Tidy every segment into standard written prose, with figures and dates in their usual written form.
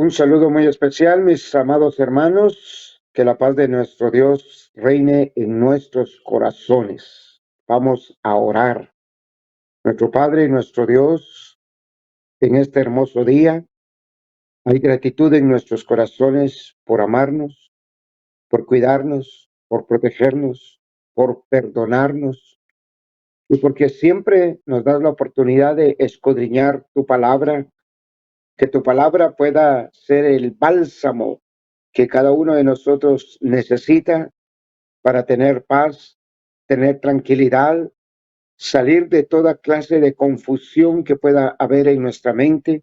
Un saludo muy especial, mis amados hermanos. Que la paz de nuestro Dios reine en nuestros corazones. Vamos a orar. Nuestro Padre y nuestro Dios, en este hermoso día, hay gratitud en nuestros corazones por amarnos, por cuidarnos, por protegernos, por perdonarnos y porque siempre nos das la oportunidad de escudriñar tu palabra, que tu palabra pueda ser el bálsamo que cada uno de nosotros necesita para tener paz, tener tranquilidad, salir de toda clase de confusión que pueda haber en nuestra mente,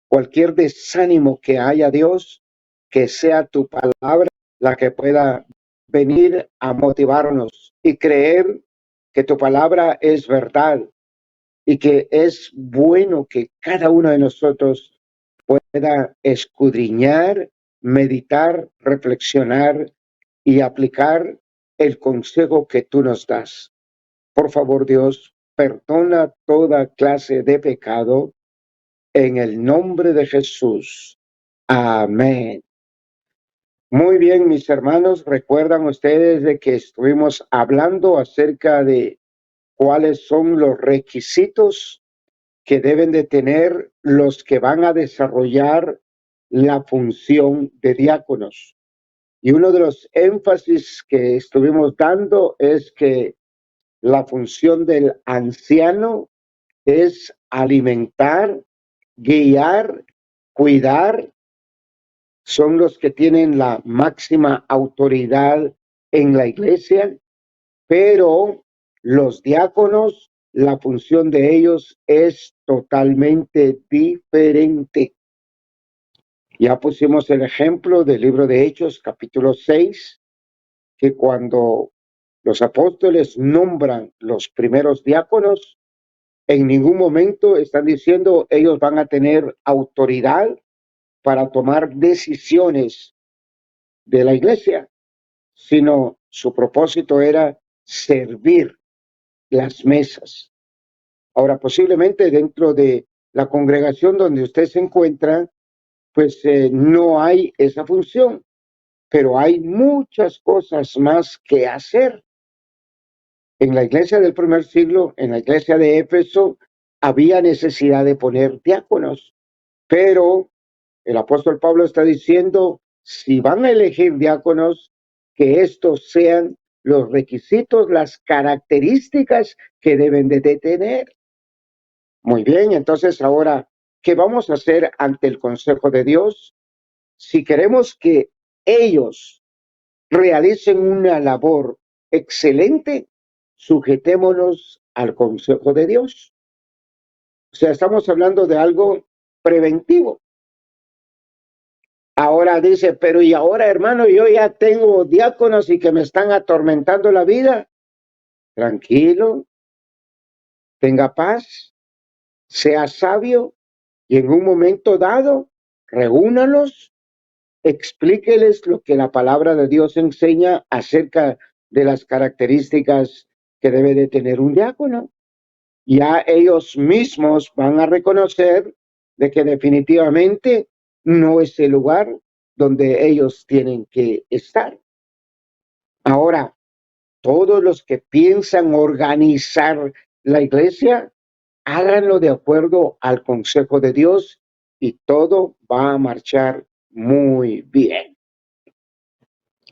cualquier desánimo que haya, Dios, que sea tu palabra la que pueda venir a motivarnos y creer que tu palabra es verdad y que es bueno que cada uno de nosotros pueda escudriñar, meditar, reflexionar y aplicar el consejo que tú nos das. Por favor, Dios, perdona toda clase de pecado en el nombre de Jesús. Amén. Muy bien, mis hermanos, recuerdan ustedes de que estuvimos hablando acerca de cuáles son los requisitos que deben de tener los que van a desarrollar la función de diáconos. Y uno de los énfasis que estuvimos dando es que la función del anciano es alimentar, guiar, cuidar. Son los que tienen la máxima autoridad en la iglesia, pero los diáconos, la función de ellos es totalmente diferente. Ya pusimos el ejemplo del libro de Hechos, capítulo 6, que cuando los apóstoles nombran los primeros diáconos, en ningún momento están diciendo ellos van a tener autoridad para tomar decisiones de la iglesia, sino su propósito era servir las mesas. Ahora, posiblemente dentro de la congregación donde usted se encuentra, pues no hay esa función, pero hay muchas cosas más que hacer. En la iglesia del primer siglo, en la iglesia de Éfeso, había necesidad de poner diáconos, pero el apóstol Pablo está diciendo, si van a elegir diáconos, que estos sean los requisitos, las características que deben de tener. Muy bien, entonces ahora, ¿qué vamos a hacer ante el consejo de Dios? Si queremos que ellos realicen una labor excelente, sujetémonos al consejo de Dios. O sea, estamos hablando de algo preventivo. Ahora dice, pero y ahora, hermano, yo ya tengo diáconos y que me están atormentando la vida. Tranquilo, tenga paz, sea sabio y en un momento dado, reúnalos, explíqueles lo que la palabra de Dios enseña acerca de las características que debe de tener un diácono. Ya ellos mismos van a reconocer de que definitivamente no es el lugar donde ellos tienen que estar. Ahora, todos los que piensan organizar la iglesia, háganlo de acuerdo al consejo de Dios y todo va a marchar muy bien.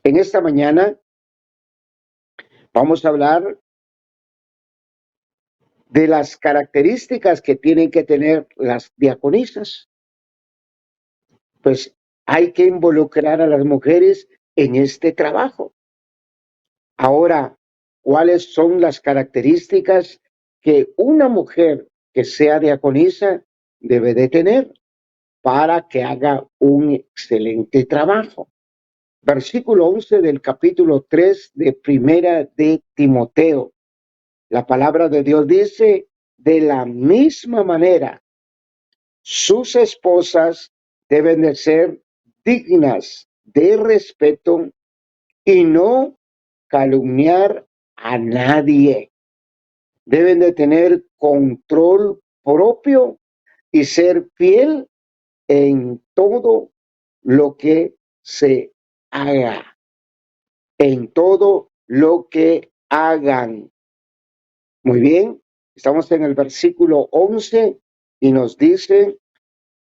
En esta mañana vamos a hablar de las características que tienen que tener las diaconisas. Pues hay que involucrar a las mujeres en este trabajo. Ahora, ¿cuáles son las características que una mujer que sea diaconisa debe de tener para que haga un excelente trabajo? Versículo 11 del capítulo 3 de Primera de Timoteo. La palabra de Dios dice, de la misma manera, sus esposas deben de ser dignas de respeto y no calumniar a nadie. Deben de tener control propio y ser fiel en todo lo que se haga, en todo lo que hagan. Muy bien, estamos en el versículo 11 y nos dice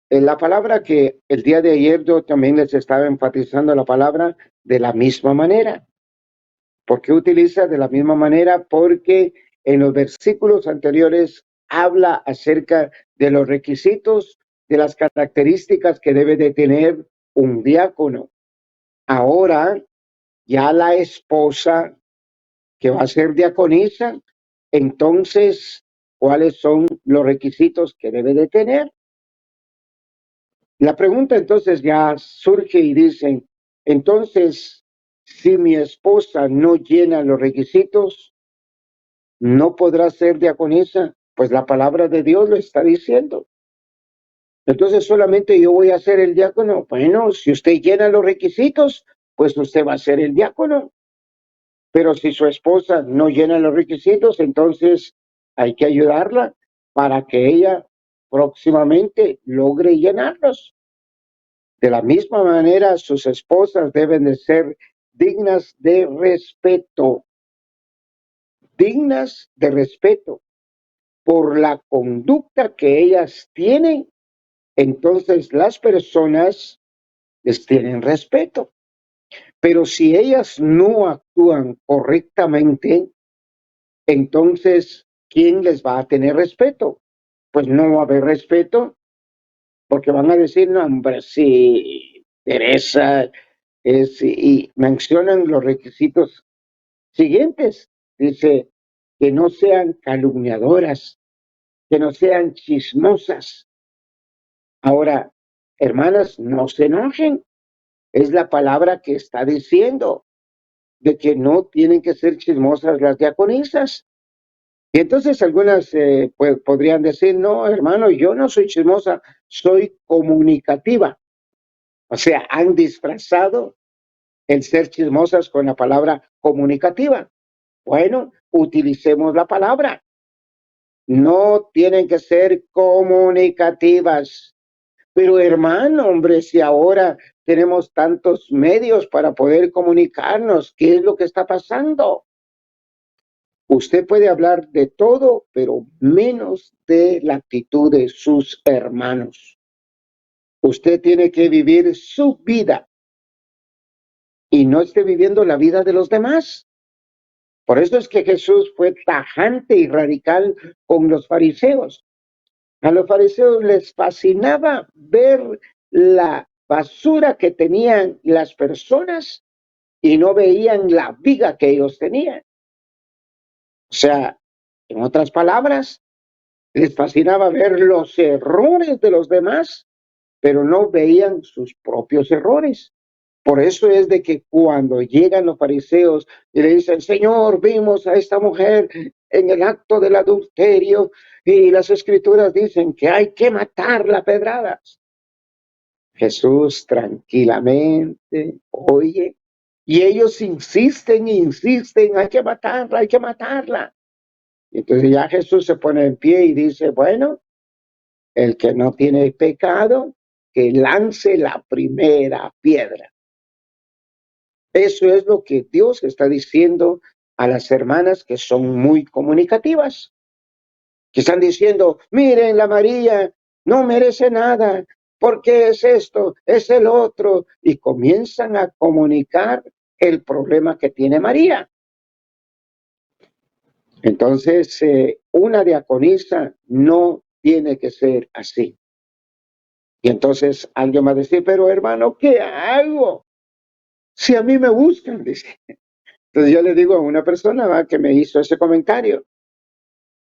la palabra que el día de ayer yo también les estaba enfatizando la palabra de la misma manera. ¿Por qué utiliza de la misma manera? Porque en los versículos anteriores habla acerca de los requisitos, de las características que debe de tener un diácono. Ahora ya la esposa que va a ser diaconisa, entonces, ¿cuáles son los requisitos que debe de tener? La pregunta entonces ya surge y dicen, entonces, si mi esposa no llena los requisitos, ¿no podrá ser diaconisa? Pues la palabra de Dios lo está diciendo. Entonces solamente yo voy a ser el diácono. Bueno, si usted llena los requisitos, pues usted va a ser el diácono. Pero si su esposa no llena los requisitos, entonces hay que ayudarla para que ella próximamente logre llenarlos. De la misma manera, sus esposas deben de ser dignas de respeto por la conducta que ellas tienen. Entonces las personas les tienen respeto. Pero si ellas no actúan correctamente, entonces, ¿quién les va a tener respeto? Pues no va a haber respeto, porque van a decir, no, hombre, sí, Teresa, y mencionan los requisitos siguientes. Dice, que no sean calumniadoras, que no sean chismosas. Ahora, hermanas, no se enojen. Es la palabra que está diciendo de que no tienen que ser chismosas las diaconisas. Y entonces algunas podrían decir, no, hermano, yo no soy chismosa, soy comunicativa. O sea, han disfrazado el ser chismosas con la palabra comunicativa. Bueno, utilicemos la palabra. No tienen que ser comunicativas. Pero hermano, hombre, si ahora tenemos tantos medios para poder comunicarnos, ¿qué es lo que está pasando? Usted puede hablar de todo, pero menos de la actitud de sus hermanos. Usted tiene que vivir su vida y no esté viviendo la vida de los demás. Por eso es que Jesús fue tajante y radical con los fariseos. A los fariseos les fascinaba ver la basura que tenían las personas y no veían la viga que ellos tenían. O sea, en otras palabras, les fascinaba ver los errores de los demás, pero no veían sus propios errores. Por eso es de que cuando llegan los fariseos y le dicen, Señor, vimos a esta mujer en el acto del adulterio y las escrituras dicen que hay que matarla a pedradas. Jesús tranquilamente oye y ellos insisten, hay que matarla, hay que matarla. Entonces ya Jesús se pone en pie y dice, bueno, el que no tiene pecado, que lance la primera piedra. Eso es lo que Dios está diciendo a las hermanas que son muy comunicativas, que están diciendo, miren, la María no merece nada, porque es esto, es el otro, y comienzan a comunicar el problema que tiene María. Entonces, una diaconisa no tiene que ser así. Y entonces alguien va a decir, pero hermano, ¿qué hago? Si a mí me buscan, dice. Entonces yo le digo a una persona que me hizo ese comentario.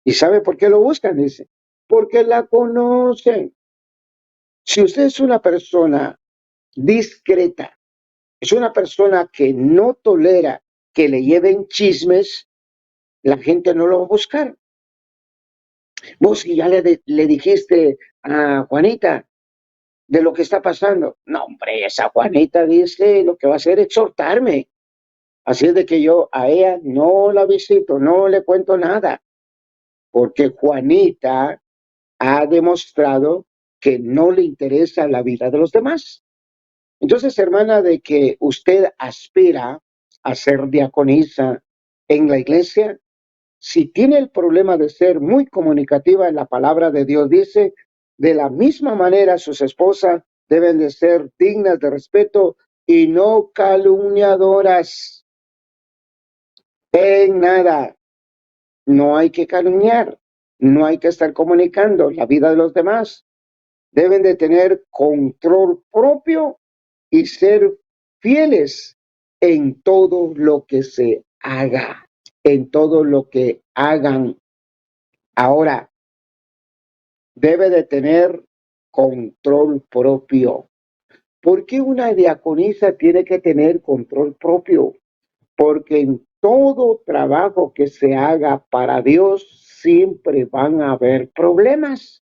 ¿Y sabe por qué lo buscan? Dice, porque la conocen. Si usted es una persona discreta, es una persona que no tolera que le lleven chismes, la gente no lo va a buscar. Vos ya le dijiste a Juanita de lo que está pasando. No, hombre, esa Juanita dice lo que va a hacer es exhortarme. Así es de que yo a ella no la visito, no le cuento nada, porque Juanita ha demostrado que no le interesa la vida de los demás. Entonces, hermana, de que usted aspira a ser diaconisa en la iglesia, si tiene el problema de ser muy comunicativa, la palabra de Dios dice, de la misma manera sus esposas deben de ser dignas de respeto y no calumniadoras en nada. No hay que calumniar, no hay que estar comunicando la vida de los demás. Deben de tener control propio y ser fieles en todo lo que se haga, en todo lo que hagan. Ahora, debe de tener control propio. ¿Por qué una diaconisa tiene que tener control propio? Porque en todo trabajo que se haga para Dios siempre van a haber problemas,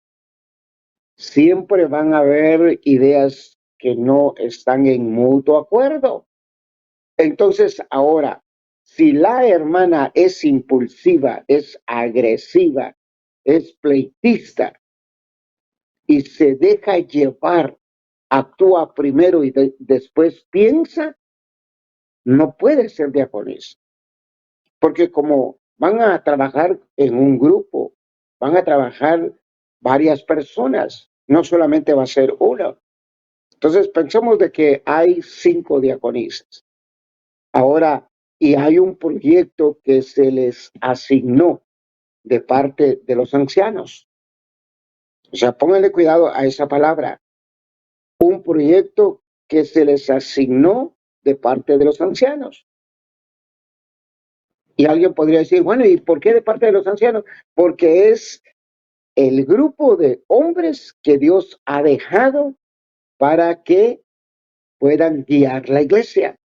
siempre van a haber ideas que no están en mutuo acuerdo. Entonces, ahora, si la hermana es impulsiva, es agresiva, es pleitista y se deja llevar, actúa primero y después piensa, no puede ser diaconisa. Porque como van a trabajar en un grupo, van a trabajar varias personas, no solamente va a ser una. Entonces pensemos de que hay 5 diaconisas. Ahora, y hay un proyecto que se les asignó de parte de los ancianos. O sea, pónganle cuidado a esa palabra. Un proyecto que se les asignó de parte de los ancianos. Y alguien podría decir, bueno, ¿y por qué de parte de los ancianos? Porque es el grupo de hombres que Dios ha dejado para que puedan guiar la iglesia.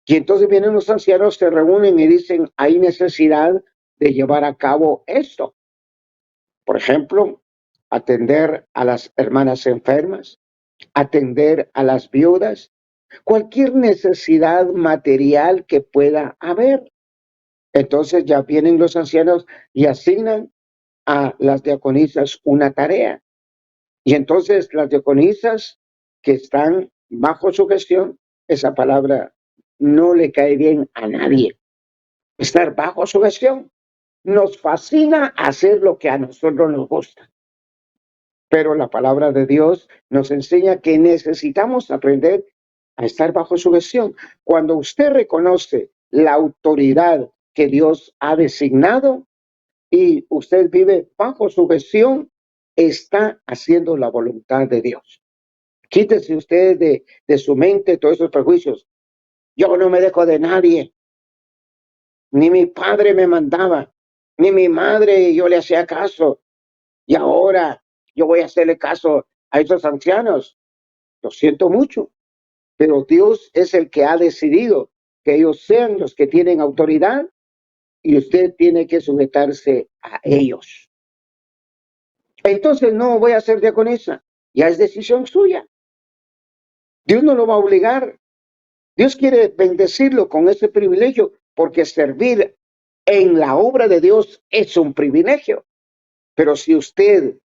Y entonces vienen los ancianos, se reúnen y dicen, hay necesidad de llevar a cabo esto. Por ejemplo, atender a las hermanas enfermas, atender a las viudas, cualquier necesidad material que pueda haber. Entonces ya vienen los ancianos y asignan a las diaconisas una tarea. Y entonces las diaconisas que están bajo su gestión, esa palabra no le cae bien a nadie. Estar bajo su gestión. Nos fascina hacer lo que a nosotros nos gusta. Pero la palabra de Dios nos enseña que necesitamos aprender a estar bajo su gestión. Cuando usted reconoce la autoridad que Dios ha designado y usted vive bajo su gestión, está haciendo la voluntad de Dios. Quítese usted de su mente todos esos prejuicios. Yo no me dejo de nadie. Ni mi padre me mandaba, ni mi madre yo le hacía caso. Y ahora yo voy a hacerle caso a esos ancianos. Lo siento mucho, pero Dios es el que ha decidido que ellos sean los que tienen autoridad y usted tiene que sujetarse a ellos. Entonces no voy a ser diaconisa, ya es decisión suya. Dios no lo va a obligar. Dios quiere bendecirlo con ese privilegio porque servir en la obra de Dios es un privilegio. Pero si usted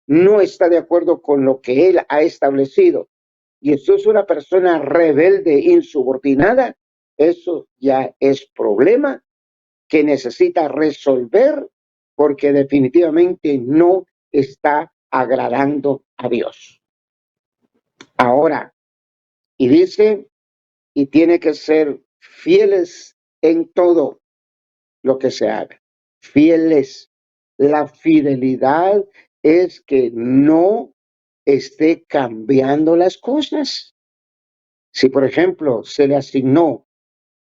no está de acuerdo con lo que Él ha establecido y usted es una persona rebelde, insubordinada, eso ya es problema que necesita resolver porque definitivamente no está agradando a Dios. Ahora, y dice, y tiene que ser fieles en todo lo que se haga. Fieles. La fidelidad es que no esté cambiando las cosas. Si, por ejemplo, se le asignó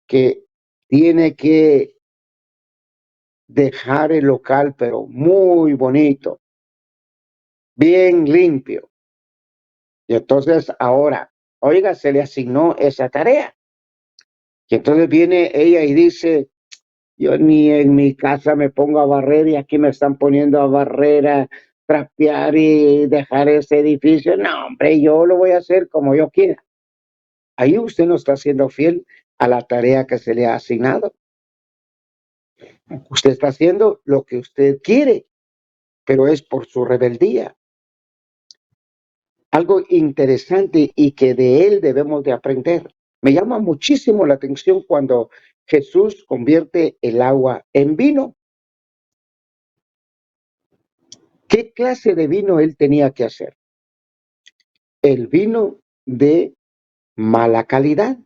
que tiene que dejar el local, pero muy bonito, bien limpio. Y entonces ahora, oiga, se le asignó esa tarea. Y entonces viene ella y dice, yo ni en mi casa me pongo a barrer y aquí me están poniendo a barrer, a trapear y dejar ese edificio. No, hombre, yo lo voy a hacer como yo quiera. Ahí usted no está siendo fiel a la tarea que se le ha asignado. Usted está haciendo lo que usted quiere, pero es por su rebeldía. algo interesante y que de él debemos de aprender. Me llama muchísimo la atención cuando Jesús convierte el agua en vino. ¿Qué clase de vino él tenía que hacer? El vino de mala calidad,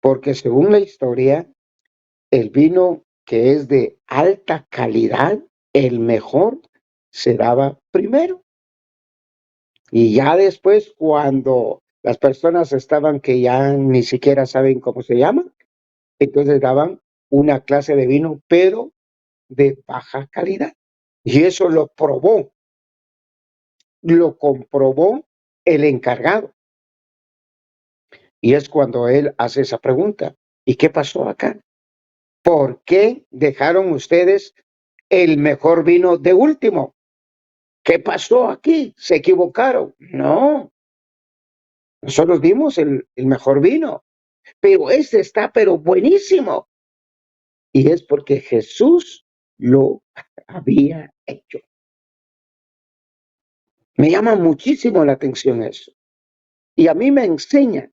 porque según la historia, el vino que es de alta calidad, el mejor, se daba primero. Y ya después, cuando las personas estaban que ya ni siquiera saben cómo se llama, entonces daban una clase de vino, pero de baja calidad. Y eso lo comprobó el encargado. Y es cuando él hace esa pregunta. ¿Y qué pasó acá? ¿Por qué dejaron ustedes el mejor vino de último? ¿Qué pasó aquí? ¿Se equivocaron? No, nosotros dimos el mejor vino, pero este está pero buenísimo. Y es porque Jesús lo había hecho. Me llama muchísimo la atención eso. Y a mí me enseña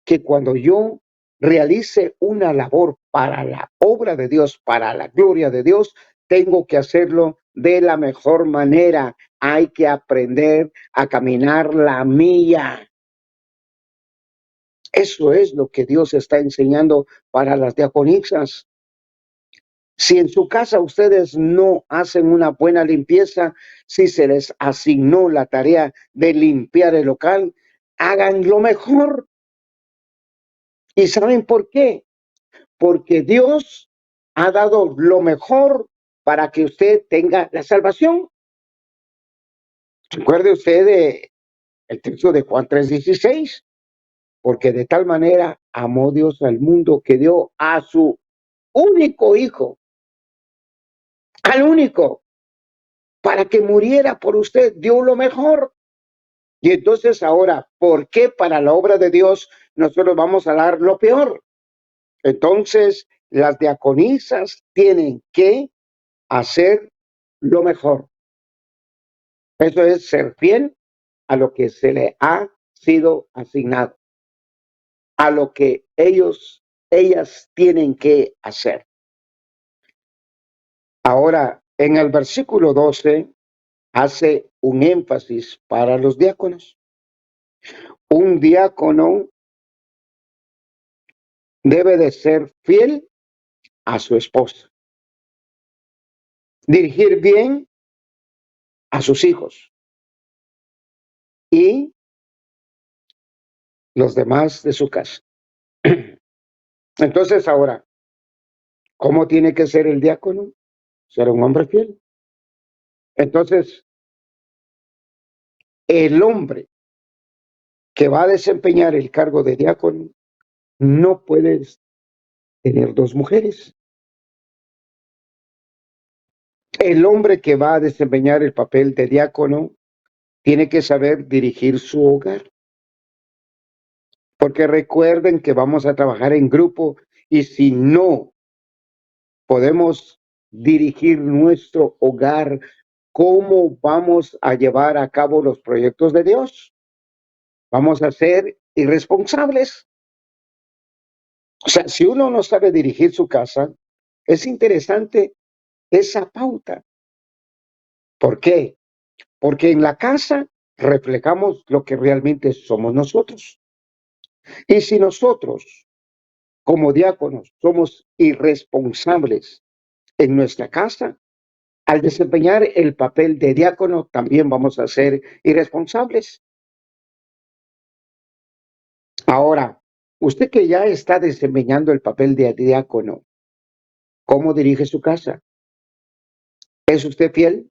que cuando yo realice una labor para la obra de Dios, para la gloria de Dios, tengo que hacerlo de la mejor manera. Hay que aprender a caminar la milla. Eso es lo que Dios está enseñando para las diaconisas. Si en su casa ustedes no hacen una buena limpieza, si se les asignó la tarea de limpiar el local, hagan lo mejor. ¿Y saben por qué? Porque Dios ha dado lo mejor para que usted tenga la salvación. Recuerde usted el texto de Juan 3:16, porque de tal manera amó Dios al mundo que dio a su único hijo, al único, para que muriera por usted, dio lo mejor. Y entonces ahora, ¿por qué para la obra de Dios nosotros vamos a dar lo peor? Entonces, las diaconisas tienen que hacer lo mejor. Eso es ser fiel a lo que se le ha sido asignado, a lo que ellas tienen que hacer. Ahora, en el versículo 12 hace un énfasis para los diáconos. Un diácono debe de ser fiel a su esposa, dirigir bien a sus hijos y los demás de su casa. Entonces ahora, ¿cómo tiene que ser el diácono? Ser un hombre fiel. Entonces, el hombre que va a desempeñar el cargo de diácono no puede tener dos mujeres. El hombre que va a desempeñar el papel de diácono tiene que saber dirigir su hogar. Porque recuerden que vamos a trabajar en grupo y si no podemos dirigir nuestro hogar, ¿cómo vamos a llevar a cabo los proyectos de Dios? Vamos a ser irresponsables. O sea, si uno no sabe dirigir su casa, es interesante esa pauta. ¿Por qué? Porque en la casa reflejamos lo que realmente somos nosotros. Y si nosotros, como diáconos, somos irresponsables en nuestra casa, al desempeñar el papel de diácono, también vamos a ser irresponsables. Ahora, usted que ya está desempeñando el papel de diácono, ¿cómo dirige su casa? ¿Es usted fiel?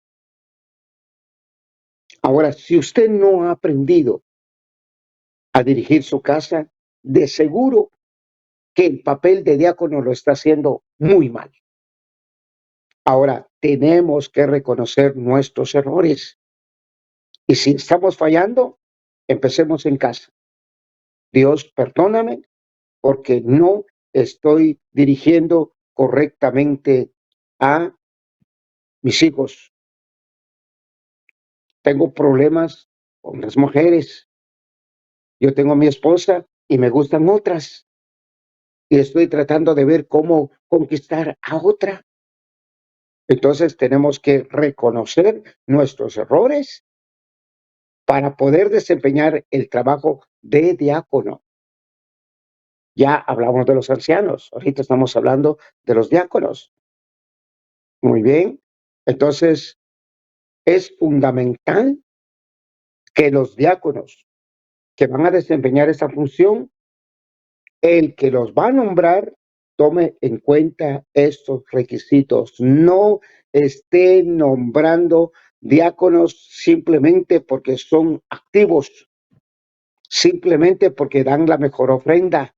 Ahora, si usted no ha aprendido a dirigir su casa, de seguro que el papel de diácono lo está haciendo muy mal. Ahora, tenemos que reconocer nuestros errores. Y si estamos fallando, empecemos en casa. Dios, perdóname porque no estoy dirigiendo correctamente a mis hijos. Tengo problemas con las mujeres. Yo tengo a mi esposa y me gustan otras. Y estoy tratando de ver cómo conquistar a otra. Entonces tenemos que reconocer nuestros errores para poder desempeñar el trabajo de diácono. Ya hablamos de los ancianos, ahorita estamos hablando de los diáconos. Muy bien. Entonces, es fundamental que los diáconos que van a desempeñar esa función, el que los va a nombrar, tome en cuenta estos requisitos. No esté nombrando diáconos simplemente porque son activos, simplemente porque dan la mejor ofrenda.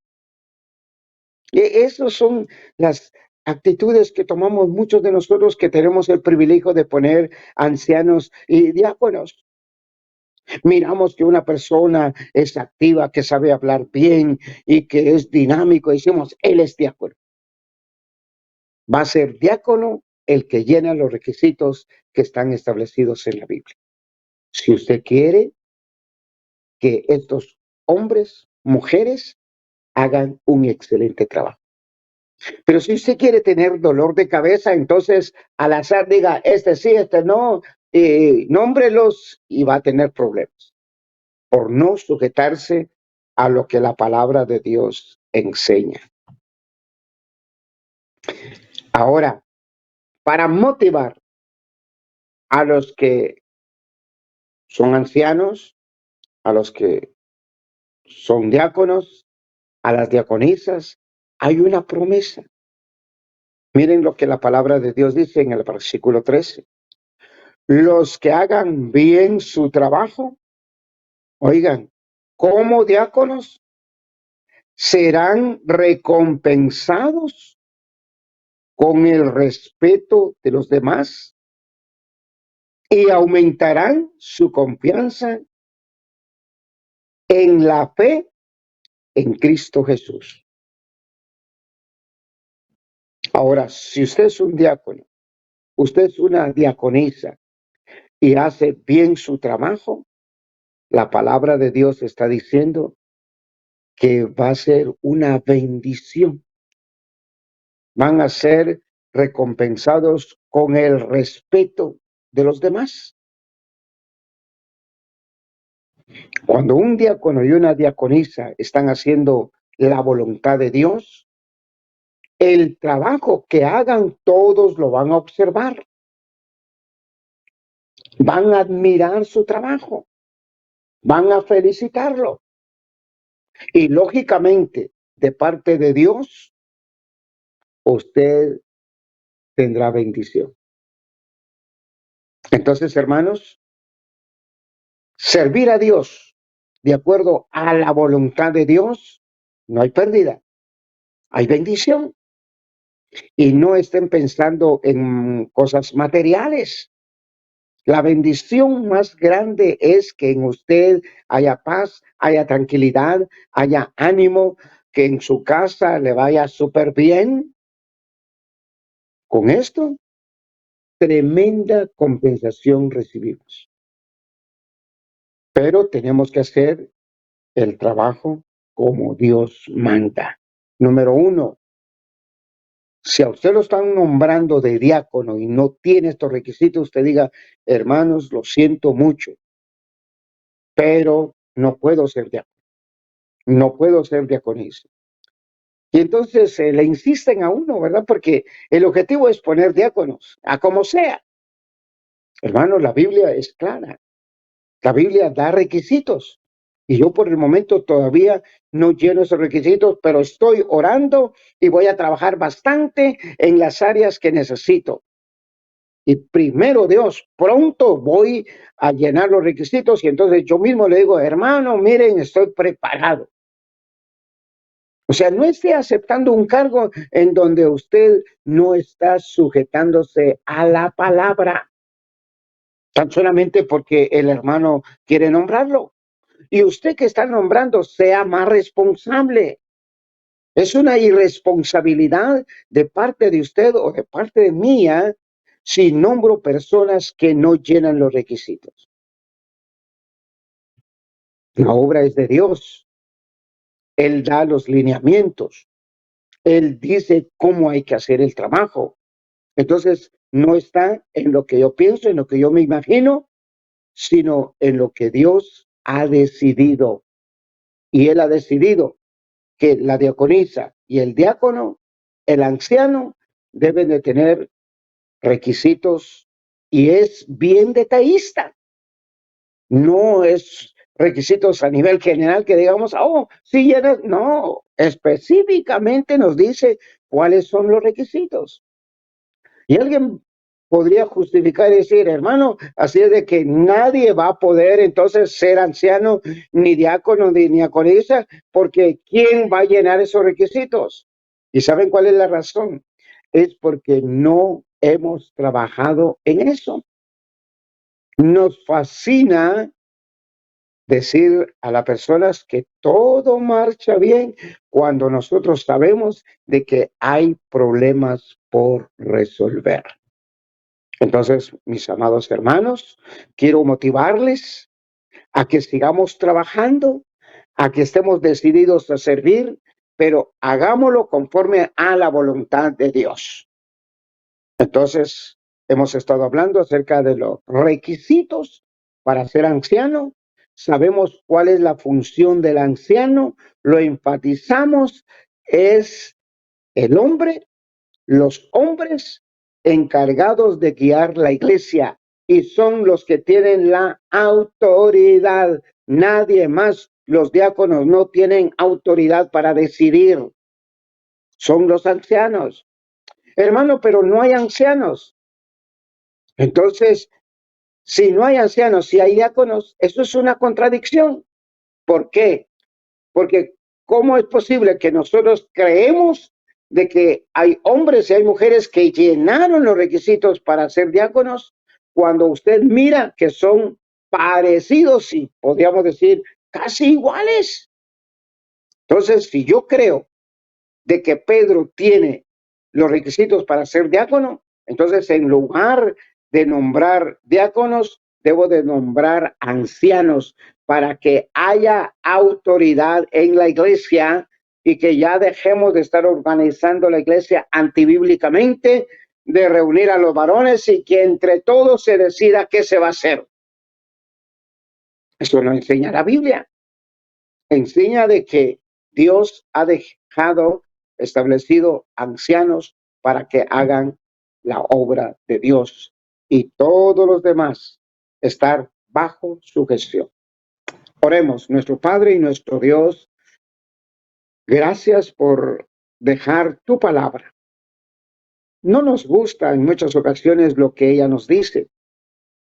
Esas son las actitudes que tomamos muchos de nosotros que tenemos el privilegio de poner ancianos y diáconos. Miramos que una persona es activa, que sabe hablar bien y que es dinámico, decimos, él es diácono. Va a ser diácono el que llena los requisitos que están establecidos en la Biblia. Si usted quiere que estos hombres, mujeres, hagan un excelente trabajo. Pero si usted quiere tener dolor de cabeza, entonces al azar diga, este sí, este no, nómbrelos y va a tener problemas por no sujetarse a lo que la palabra de Dios enseña. Ahora, para motivar a los que son ancianos, a los que son diáconos, a las diaconisas, hay una promesa. Miren lo que la palabra de Dios dice en el versículo 13. Los que hagan bien su trabajo, oigan, como diáconos, serán recompensados con el respeto de los demás y aumentarán su confianza en la fe en Cristo Jesús. Ahora, si usted es un diácono, usted es una diaconisa y hace bien su trabajo, la palabra de Dios está diciendo que va a ser una bendición. Van a ser recompensados con el respeto de los demás. Cuando un diácono y una diaconisa están haciendo la voluntad de Dios, el trabajo que hagan todos lo van a observar. Van a admirar su trabajo. Van a felicitarlo. Y lógicamente, de parte de Dios, usted tendrá bendición. Entonces, hermanos, servir a Dios de acuerdo a la voluntad de Dios, no hay pérdida, hay bendición. Y no estén pensando en cosas materiales. La bendición más grande es que en usted haya paz, haya tranquilidad, haya ánimo, que en su casa le vaya súper bien. Con esto, tremenda compensación recibimos. Pero tenemos que hacer el trabajo como Dios manda. Número uno, si a usted lo están nombrando de diácono y no tiene estos requisitos, usted diga, hermanos, lo siento mucho, pero no puedo ser diácono, no puedo ser diaconisa. Y entonces le insisten a uno, ¿verdad? Porque el objetivo es poner diáconos, a como sea. Hermanos, la Biblia es clara. La Biblia da requisitos. Y yo por el momento todavía no lleno esos requisitos, pero estoy orando y voy a trabajar bastante en las áreas que necesito. Y primero Dios, pronto voy a llenar los requisitos y entonces yo mismo le digo, hermano, miren, estoy preparado. O sea, no esté aceptando un cargo en donde usted no está sujetándose a la palabra, tan solamente porque el hermano quiere nombrarlo. Y usted que está nombrando, sea más responsable. Es una irresponsabilidad de parte de usted o de parte de mía si nombro personas que no llenan los requisitos. La obra es de Dios. Él da los lineamientos. Él dice cómo hay que hacer el trabajo. Entonces, no está en lo que yo pienso, en lo que yo me imagino, sino en lo que Dios ha decidido. Y Él ha decidido que la diaconisa y el diácono, el anciano, deben de tener requisitos y es bien detallista. No es requisitos a nivel general que digamos, oh, sí, no, específicamente nos dice cuáles son los requisitos. Y alguien podría justificar y decir, hermano, así es de que nadie va a poder entonces ser anciano, ni diácono, ni diaconisa, porque ¿quién va a llenar esos requisitos? ¿Y saben cuál es la razón? Es porque no hemos trabajado en eso. Nos fascina decir a las personas que todo marcha bien cuando nosotros sabemos de que hay problemas por resolver. Entonces, mis amados hermanos, quiero motivarles a que sigamos trabajando, a que estemos decididos a servir, pero hagámoslo conforme a la voluntad de Dios. Entonces, hemos estado hablando acerca de los requisitos para ser anciano. Sabemos cuál es la función del anciano, lo enfatizamos, es el hombre, los hombres encargados de guiar la iglesia y son los que tienen la autoridad. Nadie más, los diáconos no tienen autoridad para decidir, son los ancianos. Hermano, pero no hay ancianos. Entonces, si no hay ancianos, si hay diáconos, eso es una contradicción. ¿Por qué? Porque ¿cómo es posible que nosotros creemos de que hay hombres y hay mujeres que llenaron los requisitos para ser diáconos cuando usted mira que son parecidos y podríamos decir casi iguales? Entonces, si yo creo de que Pedro tiene los requisitos para ser diácono, entonces en lugar de nombrar diáconos, debo de nombrar ancianos para que haya autoridad en la iglesia y que ya dejemos de estar organizando la iglesia antibíblicamente, de reunir a los varones y que entre todos se decida qué se va a hacer. Eso no enseña la Biblia. Enseña de que Dios ha dejado establecido ancianos para que hagan la obra de Dios y todos los demás estar bajo su gestión. Oremos, nuestro Padre y nuestro Dios, gracias por dejar tu palabra. No nos gusta en muchas ocasiones lo que ella nos dice,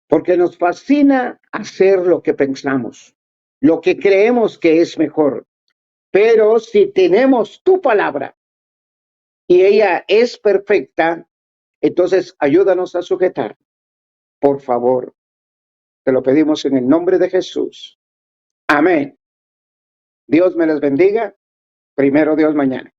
porque nos fascina hacer lo que pensamos, lo que creemos que es mejor. Pero si tenemos tu palabra y ella es perfecta, entonces ayúdanos a sujetar. Por favor, te lo pedimos en el nombre de Jesús. Amén. Dios me les bendiga. Primero Dios mañana.